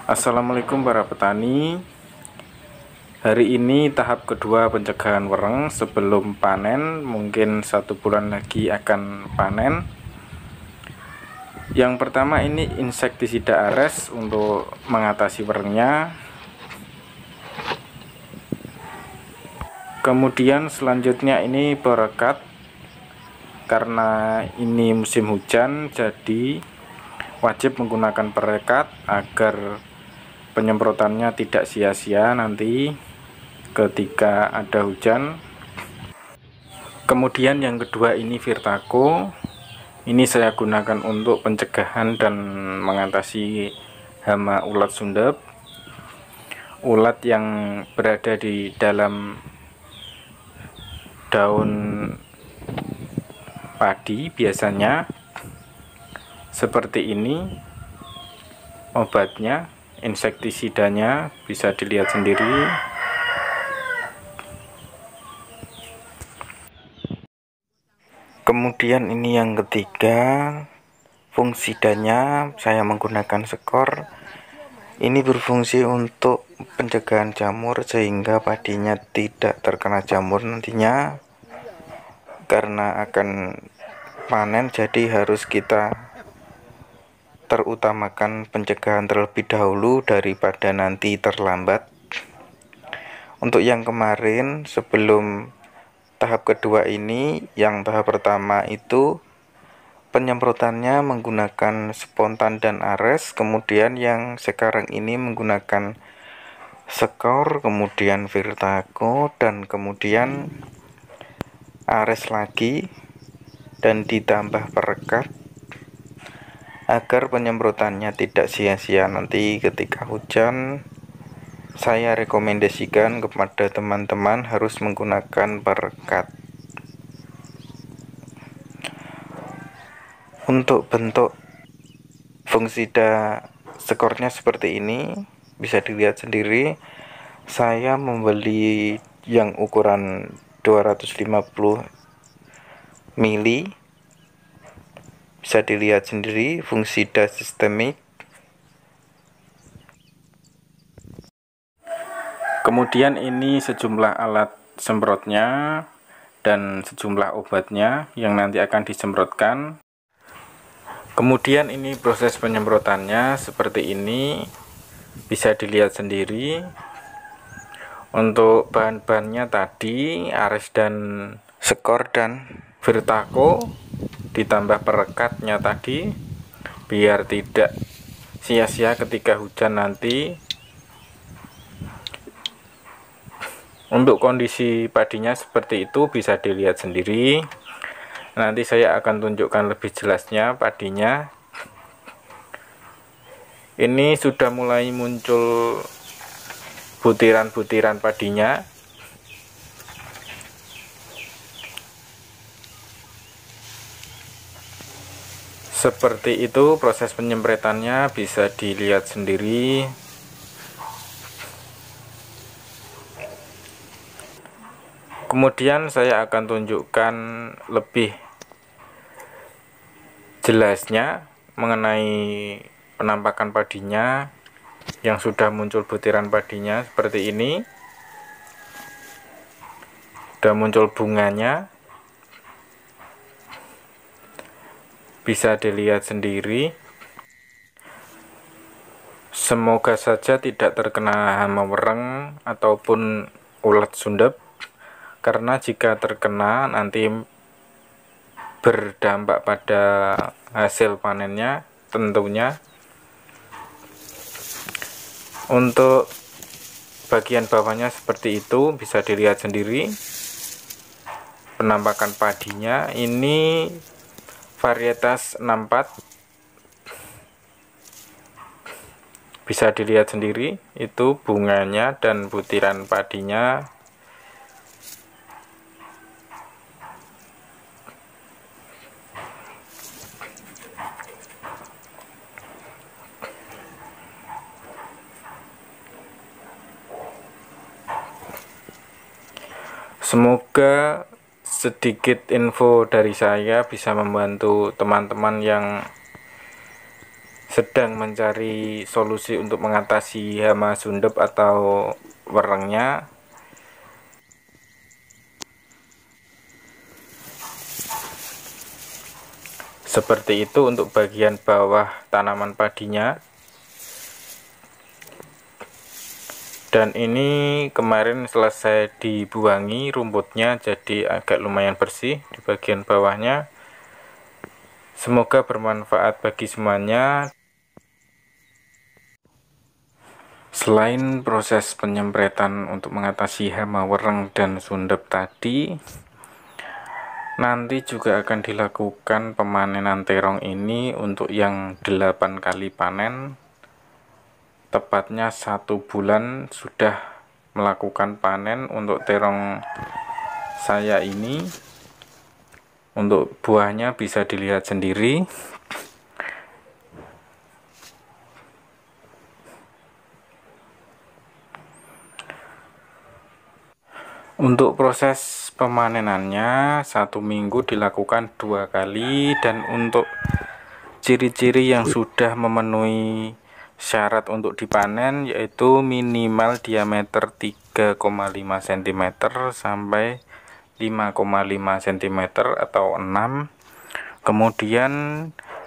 Assalamualaikum para petani. Hari ini tahap kedua pencegahan wereng sebelum panen, mungkin 1 bulan lagi akan panen. Yang pertama ini insektisida Ares untuk mengatasi werengnya. Kemudian selanjutnya ini perekat. Karena ini musim hujan, jadi wajib menggunakan perekat agar penyemprotannya tidak sia-sia nanti ketika ada hujan. Kemudian yang kedua ini Virtaco. Ini saya gunakan untuk pencegahan dan mengatasi hama ulat sundep, ulat yang berada di dalam daun padi biasanya. Seperti ini obatnya, insektisidanya bisa dilihat sendiri. Kemudian ini yang ketiga, fungsidanya saya menggunakan skor. Ini berfungsi untuk pencegahan jamur sehingga padinya tidak terkena jamur nantinya, karena akan panen jadi harus kita terutamakan pencegahan terlebih dahulu daripada nanti terlambat. Untuk yang kemarin sebelum tahap kedua ini, yang tahap pertama itu penyemprotannya menggunakan spontan dan Ares, kemudian yang sekarang ini menggunakan skor, kemudian Virtaco, dan kemudian Ares lagi, dan ditambah perekat agar penyemprotannya tidak sia-sia nanti ketika hujan. Saya rekomendasikan kepada teman-teman harus menggunakan perekat. Untuk bentuk fungsida skornya seperti ini, bisa dilihat sendiri. Saya membeli yang ukuran 250 mili. Bisa dilihat sendiri fungsida sistemik. Kemudian ini sejumlah alat semprotnya dan sejumlah obatnya yang nanti akan disemprotkan. Kemudian ini proses penyemprotannya seperti ini, bisa dilihat sendiri. Untuk bahan-bahannya tadi Ares dan skor dan Virtaco, ditambah perekatnya tadi biar tidak sia-sia ketika hujan nanti. Untuk kondisi padinya seperti itu bisa dilihat sendiri. Nanti saya akan tunjukkan lebih jelasnya padinya. Ini sudah mulai muncul butiran-butiran padinya. Seperti itu proses penyemprotannya, bisa dilihat sendiri. Kemudian saya akan tunjukkan lebih jelasnya mengenai penampakan padinya yang sudah muncul butiran padinya seperti ini. Sudah muncul bunganya, bisa dilihat sendiri. Semoga saja tidak terkena hama wereng ataupun ulat sundep, karena jika terkena nanti berdampak pada hasil panennya tentunya. Untuk bagian bawahnya seperti itu, bisa dilihat sendiri penampakan padinya. Ini varietas 64, bisa dilihat sendiri itu bunganya dan butiran padinya. Semoga sedikit info dari saya bisa membantu teman-teman yang sedang mencari solusi untuk mengatasi hama sundep atau werengnya. Seperti itu untuk bagian bawah tanaman padinya. Dan ini kemarin selesai dibuangi rumputnya, jadi agak lumayan bersih di bagian bawahnya. Semoga bermanfaat bagi semuanya. Selain proses penyemprotan untuk mengatasi hama wereng dan sundep tadi, nanti juga akan dilakukan pemanenan terong ini untuk yang 8 kali panen. Tepatnya 1 bulan sudah melakukan panen untuk terong saya ini. Untuk buahnya bisa dilihat sendiri. Untuk proses pemanenannya 1 minggu dilakukan 2 kali, dan untuk ciri-ciri yang sudah memenuhi syarat untuk dipanen yaitu minimal diameter 3,5 cm sampai 5,5 cm atau 6. Kemudian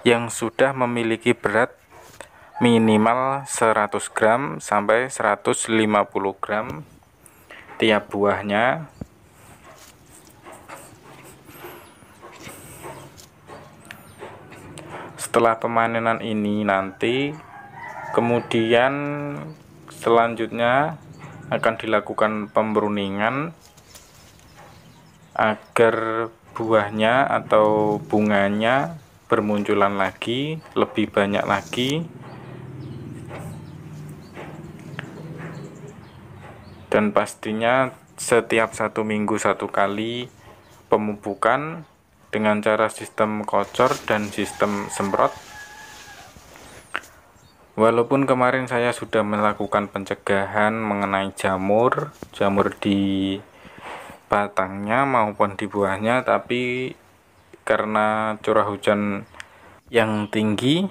yang sudah memiliki berat minimal 100 gram sampai 150 gram tiap buahnya. Setelah pemanenan ini nanti kemudian selanjutnya akan dilakukan pembruningan agar buahnya atau bunganya bermunculan lagi, lebih banyak lagi. Dan pastinya setiap 1 minggu 1 kali pemupukan dengan cara sistem kocor dan sistem semprot. Walaupun kemarin saya sudah melakukan pencegahan mengenai jamur di batangnya maupun di buahnya, tapi karena curah hujan yang tinggi,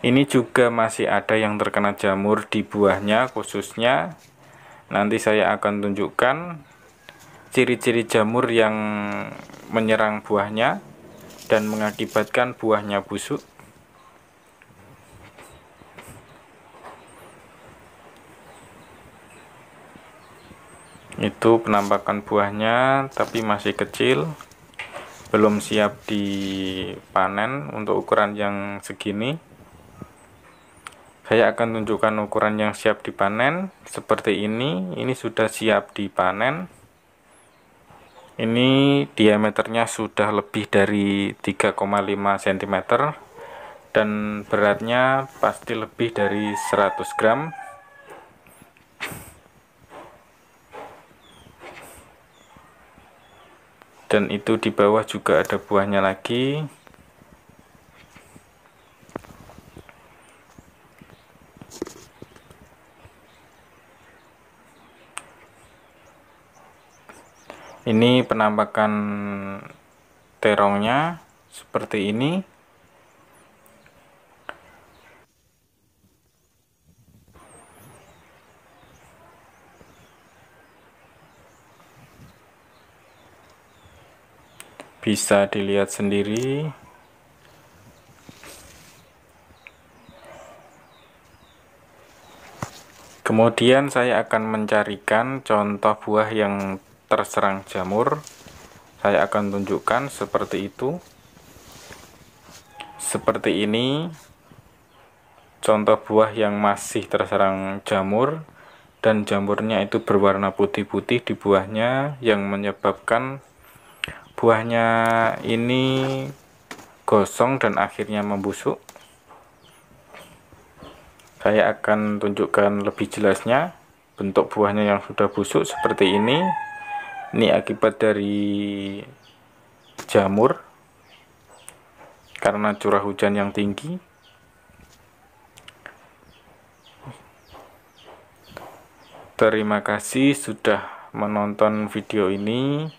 ini juga masih ada yang terkena jamur di buahnya khususnya. Nanti saya akan tunjukkan ciri-ciri jamur yang menyerang buahnya dan mengakibatkan buahnya busuk. Itu penampakan buahnya, tapi masih kecil, belum siap dipanen untuk ukuran yang segini. Saya akan tunjukkan ukuran yang siap dipanen seperti ini. Ini sudah siap dipanen. Ini diameternya sudah lebih dari 3,5 cm dan beratnya pasti lebih dari 100 gram. Dan itu di bawah juga ada buahnya lagi. Ini penampakan terongnya seperti ini. Bisa dilihat sendiri. Kemudian saya akan mencarikan contoh buah yang terserang jamur. Saya akan tunjukkan seperti itu. Seperti ini contoh buah yang masih terserang jamur, dan jamurnya itu berwarna putih-putih di buahnya yang menyebabkan buahnya ini gosong dan akhirnya membusuk. Saya akan tunjukkan lebih jelasnya bentuk buahnya yang sudah busuk seperti ini. Ini akibat dari jamur karena curah hujan yang tinggi. Terima kasih sudah menonton video ini.